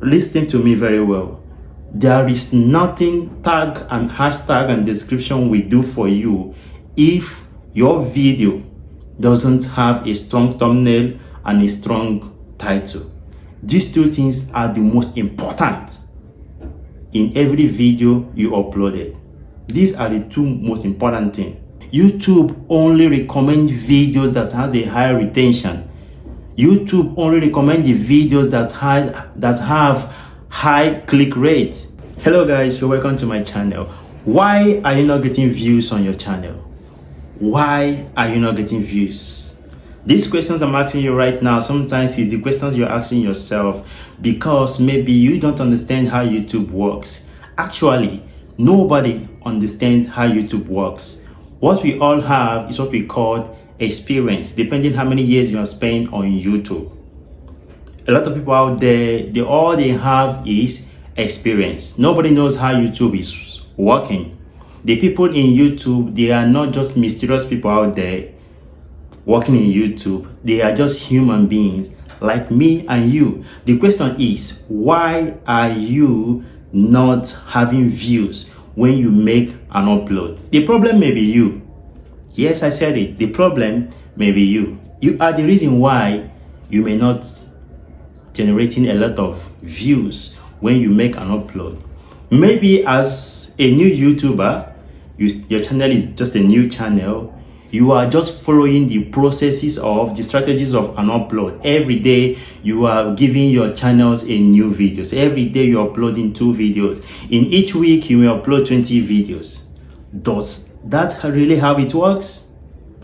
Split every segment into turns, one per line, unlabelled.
Listen to me very well. There is nothing tag and hashtag and description will do for you if your video doesn't have a strong thumbnail and a strong title. These two things are the most important in every video you uploaded. These are the two most important things. YouTube only recommend videos that has a high retention. YouTube only recommend the videos that have high click rate. Hello guys, you're welcome to my channel. Why are you not getting views on your channel? Why are you not getting views? These questions I'm asking you right now, sometimes it's the questions you're asking yourself because maybe you don't understand how YouTube works. Actually, nobody understands how YouTube works. What we all have is what we call experience, depending how many years you have spent on YouTube. A lot of people out there, all they have is experience. Nobody knows how YouTube is working. The people in YouTube, they are not just mysterious people out there working in YouTube. They are just human beings like me and you. The question is, why are you not having views when you make an upload? The problem may be you. Yes, I said it. The problem may be you. You are the reason why you may not generating a lot of views when you make an upload. Maybe as a new YouTuber, your channel is just a new channel. You are just following the processes of the strategies of an upload. Every day you are giving your channels a new videos. Every day you're uploading 2 videos. In each week you may upload 20 videos. Does that really how it works?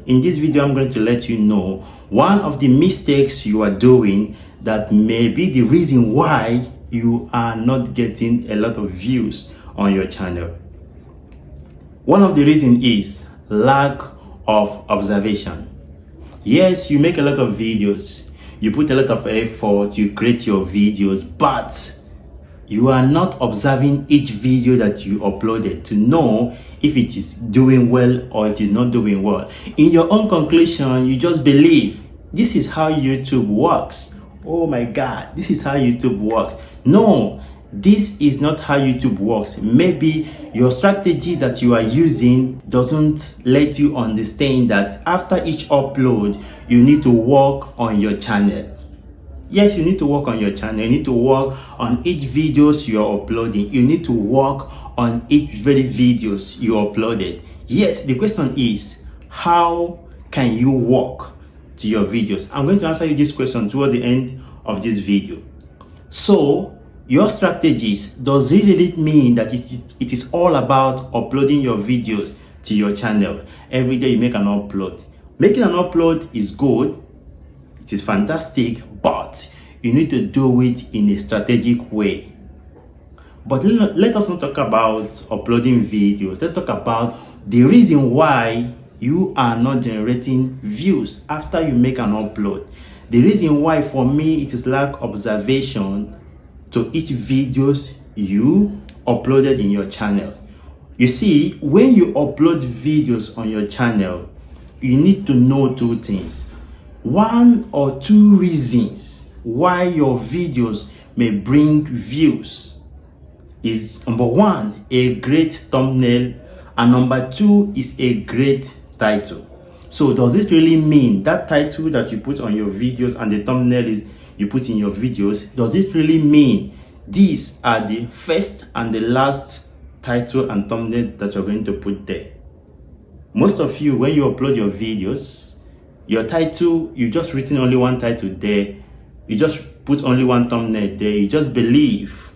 In this video I'm going to let you know one of the mistakes you are doing that may be the reason why you are not getting a lot of views on your channel. One of the reasons is lack of observation. Yes, you make a lot of videos, you put a lot of effort, you create your videos, but you are not observing each video that you uploaded to know if it is doing well or it is not doing well. In your own conclusion, you just believe this is how YouTube works. Oh my God, this is how YouTube works. No, this is not how YouTube works. Maybe your strategy that you are using doesn't let you understand that after each upload, you need to work on your channel. Yes, you need to work on your channel. You need to work on each videos you are uploading. You need to work on each very videos you uploaded. Yes, the question is, how can you work to your videos? I'm going to answer you this question toward the end of this video. So, your strategies, does it really mean that it is all about uploading your videos to your channel? Every day you make an upload. Making an upload is good. It is fantastic, but you need to do it in a strategic way. But let us not talk about uploading videos. Let's talk about the reason why you are not generating views after you make an upload. The reason why for me it is lack observation to each videos you uploaded in your channel. You see, when you upload videos on your channel, you need to know 2 things. 1 or 2 reasons why your videos may bring views is number 1, a great thumbnail, and number 2 is a great title. So does it really mean that title that you put on your videos and the thumbnail you put in your videos, does it really mean these are the first and the last title and thumbnail that you're going to put there? Most of you, when you upload your videos, your title, you just written only 1 title there, you just put only 1 thumbnail there, you just believe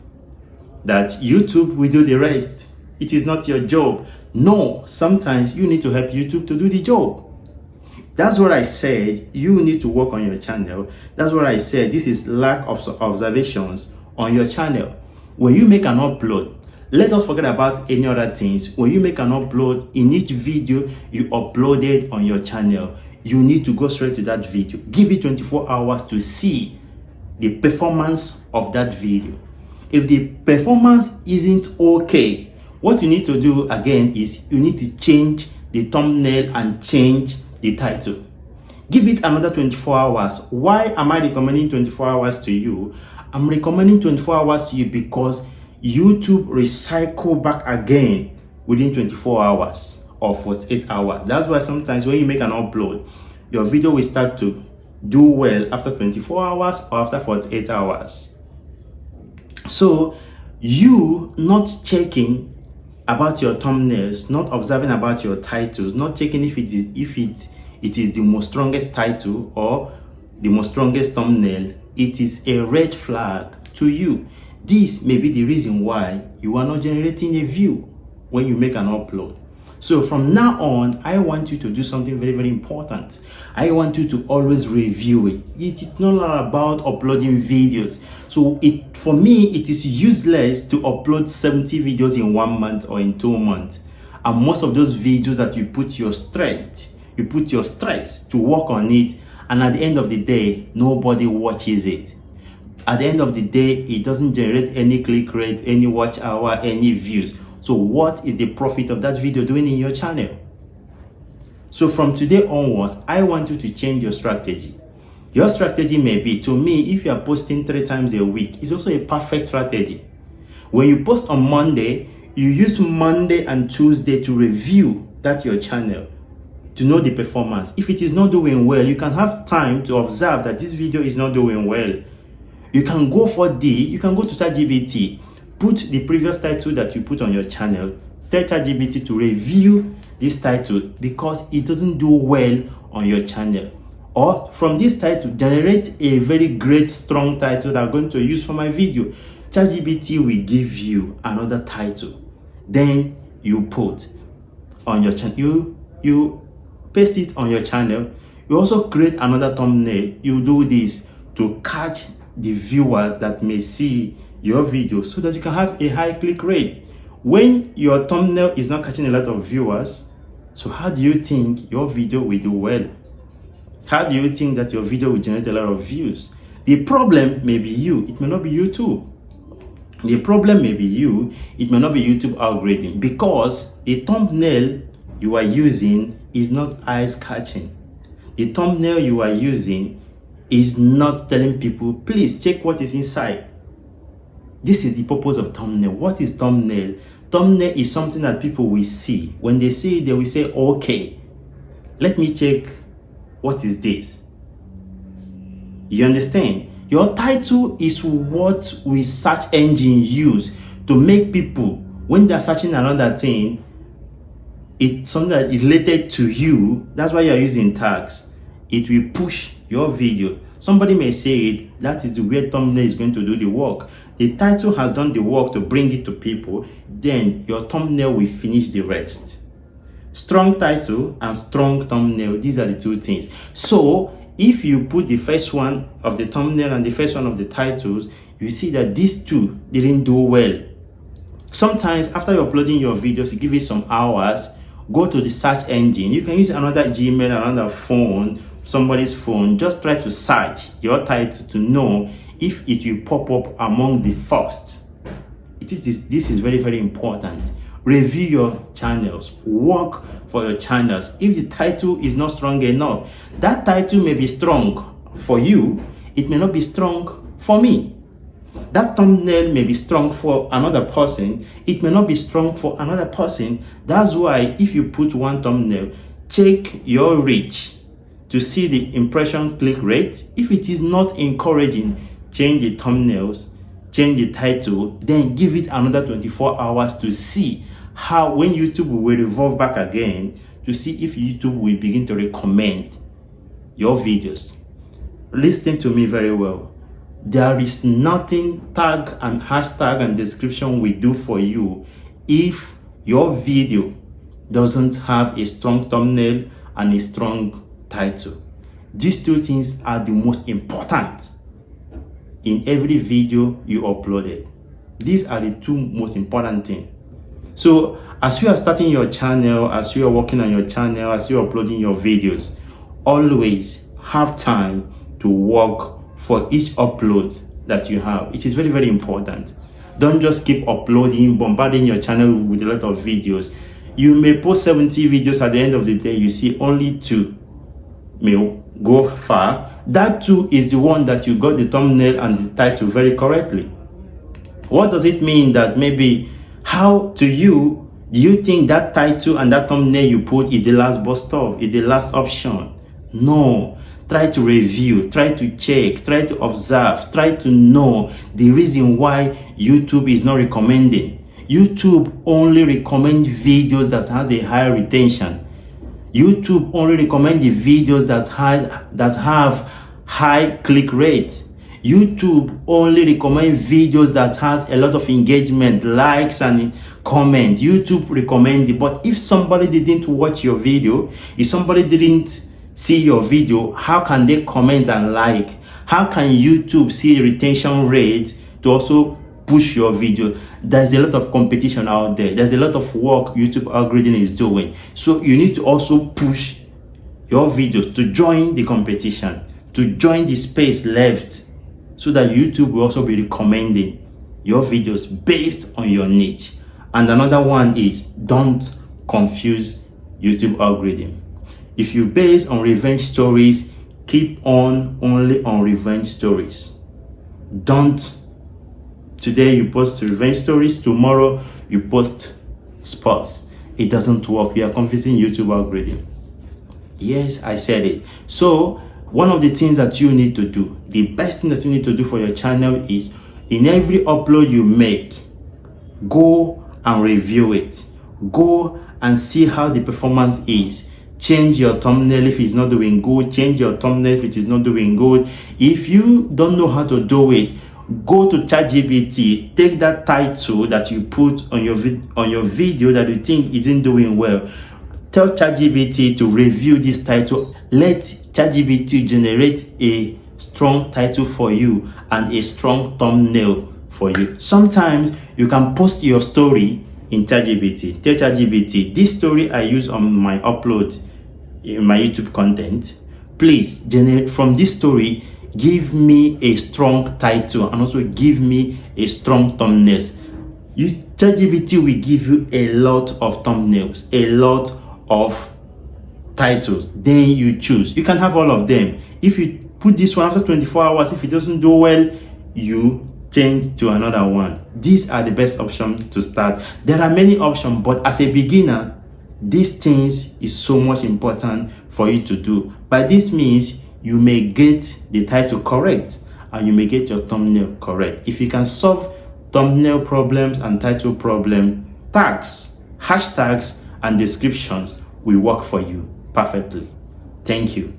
that YouTube will do the rest. It is not your job. No, sometimes you need to help YouTube to do the job. That's what I said. You need to work on your channel. That's what I said. This is lack of observations on your channel. When you make an upload, let us forget about any other things. When you make an upload, in each video you uploaded on your channel, you need to go straight to that video. Give it 24 hours to see the performance of that video. If the performance isn't okay, what you need to do again is you need to change the thumbnail and change the title. Give it another 24 hours. Why am I recommending 24 hours to you? I'm recommending 24 hours to you because YouTube recycle back again within 24 hours or 48 hours. That's why sometimes when you make an upload, your video will start to do well after 24 hours or after 48 hours. So you not checking about your thumbnails, not observing about your titles, not checking if it is the most strongest title or the most strongest thumbnail, it is a red flag to you. This may be the reason why you are not generating a view when you make an upload. So from now on, I want you to do something very, very important. I want you to always review it. It is not about uploading videos. So for me, it is useless to upload 70 videos in 1 month or in 2 months. And most of those videos that you put your stress to work on it, and at the end of the day, nobody watches it. At the end of the day, it doesn't generate any click rate, any watch hour, any views. So what is the profit of that video doing in your channel? So from today onwards, I want you to change your strategy. Your strategy may be, to me, if you are posting 3 times a week, it's also a perfect strategy. When you post on Monday, you use Monday and Tuesday to review your channel, to know the performance. If it is not doing well, you can have time to observe that this video is not doing well. You can go to ChatGPT, put the previous title that you put on your channel, tell ChatGPT to review this title because it doesn't do well on your channel. Or from this title, generate a very great, strong title that I'm going to use for my video. ChatGPT will give you another title. Then you put on your channel, you paste it on your channel. You also create another thumbnail. You do this to catch the viewers that may see your video so that you can have a high click rate. When your thumbnail is not catching a lot of viewers, so how do you think your video will do well? How do you think that your video will generate a lot of views? The problem may be you, it may not be YouTube. The problem may be you, it may not be YouTube algorithm, because the thumbnail you are using is not eyes catching. The thumbnail you are using is not telling people, please check what is inside. This is the purpose of thumbnail. What is thumbnail? Thumbnail is something that people will see. When they see it, they will say, okay, let me check what is this. You understand? Your title is what we search engine use to make people, when they are searching another thing, it's something that is related to you. That's why you are using tags. It will push your video. Somebody may say it, that is the way thumbnail is going to do the work. The title has done the work to bring it to people, then your thumbnail will finish the rest. Strong title and strong thumbnail, these are the two things. So if you put the first one of the thumbnail and the first one of the titles, you see that these two didn't do well. Sometimes after you're uploading your videos, you give it some hours, go to the search engine. You can use another Gmail, another phone, somebody's phone. Just try to search your title to know if it will pop up among the first. This is very, very important. Review your channels. Work for your channels. If the title is not strong enough, that title may be strong for you. It may not be strong for me. That thumbnail may be strong for another person. It may not be strong for another person. That's why if you put one thumbnail, check your reach to see the impression click rate. If it is not encouraging, change the thumbnails, change the title, then give it another 24 hours to see how, when YouTube will revolve back again, to see if YouTube will begin to recommend your videos. Listen to me very well. There is nothing tag and hashtag and description will do for you if your video doesn't have a strong thumbnail and a strong title. These two things are the most important in every video you uploaded. These are the two most important things. So as you are starting your channel, as you are working on your channel, as you are uploading your videos, always have time to work for each upload that you have. It is very, very important. Don't just keep uploading, bombarding your channel with a lot of videos. You may post 70 videos, at the end of the day you see only 2 may go far, that too is the one that you got the thumbnail and the title very correctly. What does it mean? That maybe, how to you, do you think that title and that thumbnail you put is the last bus stop, is the last option? No. Try to review, try to check, try to observe, try to know the reason why YouTube is not recommending. YouTube only recommends videos that have a high retention. YouTube only recommends the videos that have high click rate. YouTube only recommends videos that has a lot of engagement, likes and comments. YouTube recommends it. But if somebody didn't watch your video, if somebody didn't see your video, how can they comment and like? How can YouTube see the retention rate to also push your video? There's a lot of competition out there. There's a lot of work YouTube algorithm is doing. So you need to also push your videos to join the competition, to join the space left, so that YouTube will also be recommending your videos based on your niche. And another one is, don't confuse YouTube algorithm. If you base on revenge stories, keep on only on revenge stories. Don't, today you post revenge stories, tomorrow you post sports. It doesn't work. We are confusing YouTube algorithm. Yes, I said it. So one of the things that you need to do, the best thing that you need to do for your channel is, in every upload you make, go and review it. Go and see how the performance is. Change your thumbnail if it's not doing good. Change your thumbnail if it is not doing good. If you don't know how to do it, go to ChatGPT. Take that title that you put on your video that you think isn't doing well. Tell ChatGPT to review this title. Let ChatGPT generate a strong title for you and a strong thumbnail for you. Sometimes you can post your story in ChatGPT. Tell ChatGPT, this story I use on my upload in my YouTube content, please generate from this story, give me a strong title and also give me a strong thumbnail. ChatGPT will give you a lot of thumbnails, a lot of titles. Then you choose. You can have all of them. If you put this one after 24 hours, if it doesn't do well, you change to another one. These are the best options to start. There are many options, but as a beginner, these things is so much important for you to do. By this means, you may get the title correct and you may get your thumbnail correct. If you can solve thumbnail problems and title problem, tags, hashtags and descriptions will work for you perfectly. Thank you.